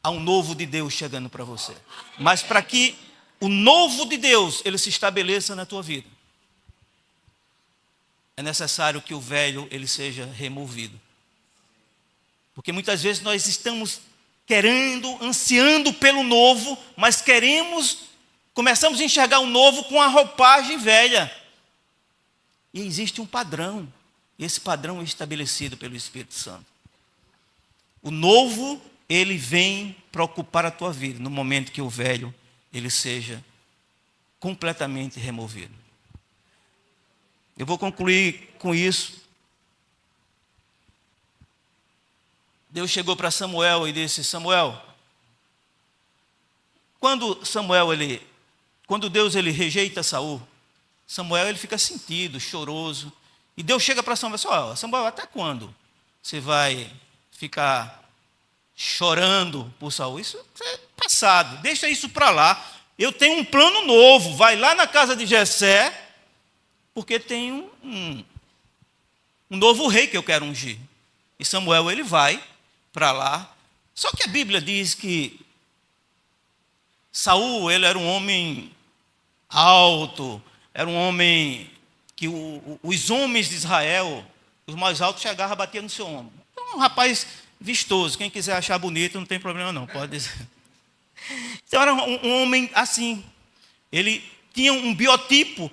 Há um novo de Deus chegando para você. Mas para que o novo de Deus, ele se estabeleça na tua vida, é necessário que o velho, ele seja removido. Porque muitas vezes nós estamos querendo, ansiando pelo novo, mas começamos a enxergar o novo com a roupagem velha. E existe um padrão, e esse padrão é estabelecido pelo Espírito Santo. O novo, ele vem para ocupar a tua vida, no momento que o velho, ele seja completamente removido. Eu vou concluir com isso. Deus chegou para Samuel e disse: Samuel, quando Deus ele rejeita Saul, Samuel ele fica sentido, choroso. E Deus chega para Samuel e diz: ó, Samuel, até quando você vai ficar chorando por Saul? Isso é passado, deixa isso para lá. Eu tenho um plano novo, vai lá na casa de Jessé, porque tem um novo rei que eu quero ungir. E Samuel ele vai para lá. Só que a Bíblia diz que Saul ele era um homem alto, era um homem que os homens de Israel, os mais altos, chegavam e batiam no seu ombro. Então, um rapaz vistoso, quem quiser achar bonito, não tem problema não, pode dizer. Então era um homem assim, ele tinha um biotipo.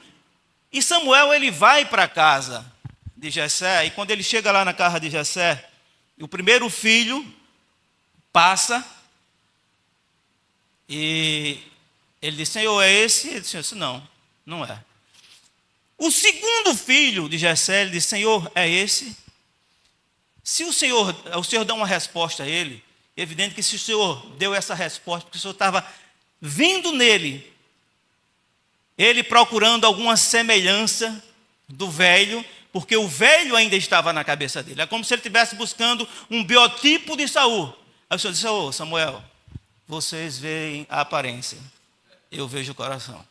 E Samuel ele vai para a casa de Jessé, e quando ele chega lá na casa de Jessé, o primeiro filho passa, e ele diz: Senhor, é esse? Ele disse: não, não é. O segundo filho de Jessé, ele diz: Senhor, é esse? Se o Senhor dá uma resposta a ele, é evidente que se o Senhor deu essa resposta, porque o Senhor estava vendo nele, ele procurando alguma semelhança do velho, porque o velho ainda estava na cabeça dele. É como se ele estivesse buscando um biotipo de Saul. Aí o Senhor disse: ô Samuel, vocês veem a aparência, eu vejo o coração.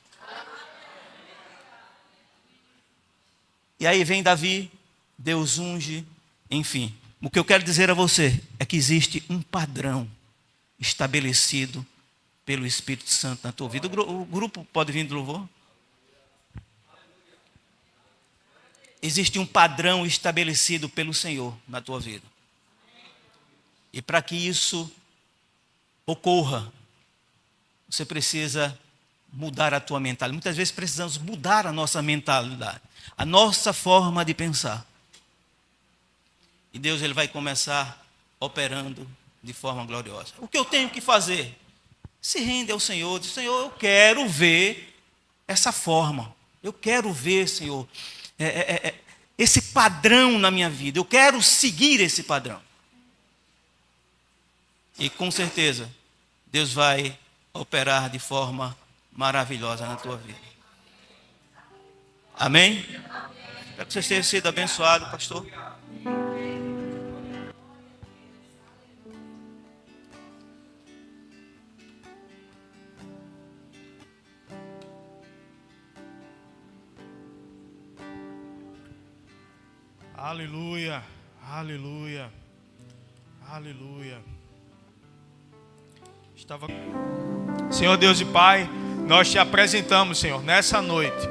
E aí vem Davi, Deus unge, enfim. O que eu quero dizer a você é que existe um padrão estabelecido pelo Espírito Santo na tua vida. O grupo pode vir do louvor? Existe um padrão estabelecido pelo Senhor na tua vida. E para que isso ocorra, você precisa mudar a tua mentalidade. Muitas vezes precisamos mudar a nossa mentalidade, a nossa forma de pensar. E Deus ele vai começar operando de forma gloriosa. O que eu tenho que fazer? Se rende ao Senhor. Diz: Senhor, eu quero ver essa forma. Eu quero ver, Senhor, esse padrão na minha vida. Eu quero seguir esse padrão. E com certeza, Deus vai operar de forma maravilhosa na tua vida. Amém? Espero que você tenha sido abençoado, pastor. Aleluia, aleluia, aleluia. Senhor Deus e Pai, nós te apresentamos, Senhor, nessa noite,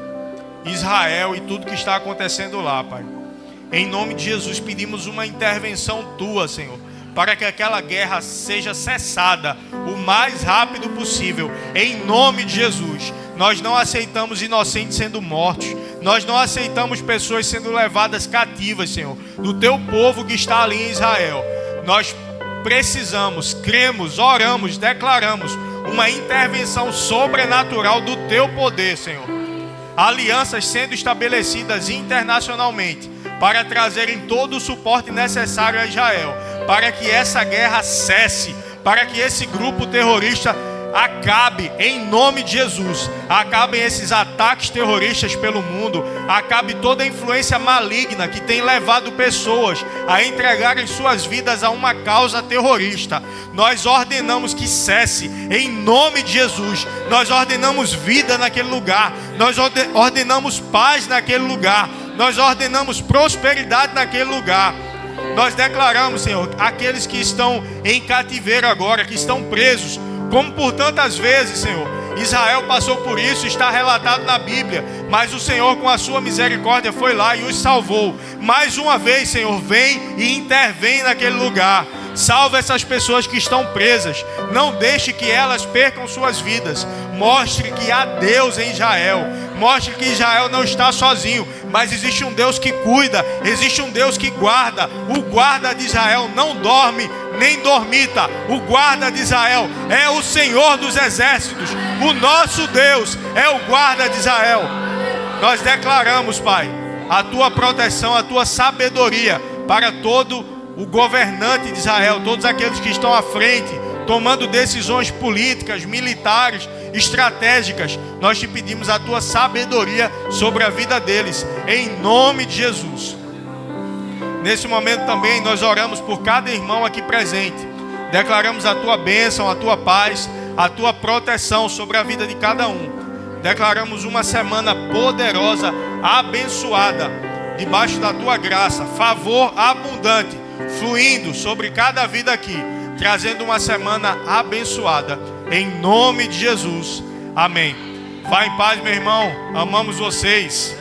Israel e tudo que está acontecendo lá, Pai. Em nome de Jesus, pedimos uma intervenção Tua, Senhor, para que aquela guerra seja cessada o mais rápido possível, em nome de Jesus. Nós não aceitamos inocentes sendo mortos, nós não aceitamos pessoas sendo levadas cativas, Senhor, do Teu povo que está ali em Israel. Nós precisamos, cremos, oramos, declaramos uma intervenção sobrenatural do Teu poder, Senhor. Alianças sendo estabelecidas internacionalmente para trazerem todo o suporte necessário a Israel, para que essa guerra cesse, para que esse grupo terrorista acabe em nome de Jesus. Acabem esses ataques terroristas pelo mundo. Acabe toda a influência maligna que tem levado pessoas a entregarem suas vidas a uma causa terrorista. Nós ordenamos que cesse em nome de Jesus. Nós ordenamos vida naquele lugar. Nós ordenamos paz naquele lugar. Nós ordenamos prosperidade naquele lugar. Nós declaramos, Senhor, aqueles que estão em cativeiro agora, que estão presos, como por tantas vezes, Senhor, Israel passou por isso, está relatado na Bíblia, mas o Senhor com a sua misericórdia foi lá e os salvou. Mais uma vez, Senhor, vem e intervém naquele lugar. Salva essas pessoas que estão presas. Não deixe que elas percam suas vidas. Mostre que há Deus em Israel. Mostre que Israel não está sozinho, mas existe um Deus que cuida, existe um Deus que guarda. O guarda de Israel não dorme nem dormita. O guarda de Israel é o Senhor dos exércitos. O nosso Deus é o guarda de Israel. Nós declaramos, Pai, a tua proteção, a tua sabedoria para todo o governante de Israel, todos aqueles que estão à frente, tomando decisões políticas, militares, estratégicas. Nós te pedimos a tua sabedoria sobre a vida deles, em nome de Jesus. Nesse momento também nós oramos por cada irmão aqui presente. Declaramos a tua bênção, a tua paz, a tua proteção sobre a vida de cada um. Declaramos uma semana poderosa, abençoada, debaixo da tua graça, favor abundante, fluindo sobre cada vida aqui, trazendo uma semana abençoada, em nome de Jesus, amém. Vá em paz, meu irmão, amamos vocês.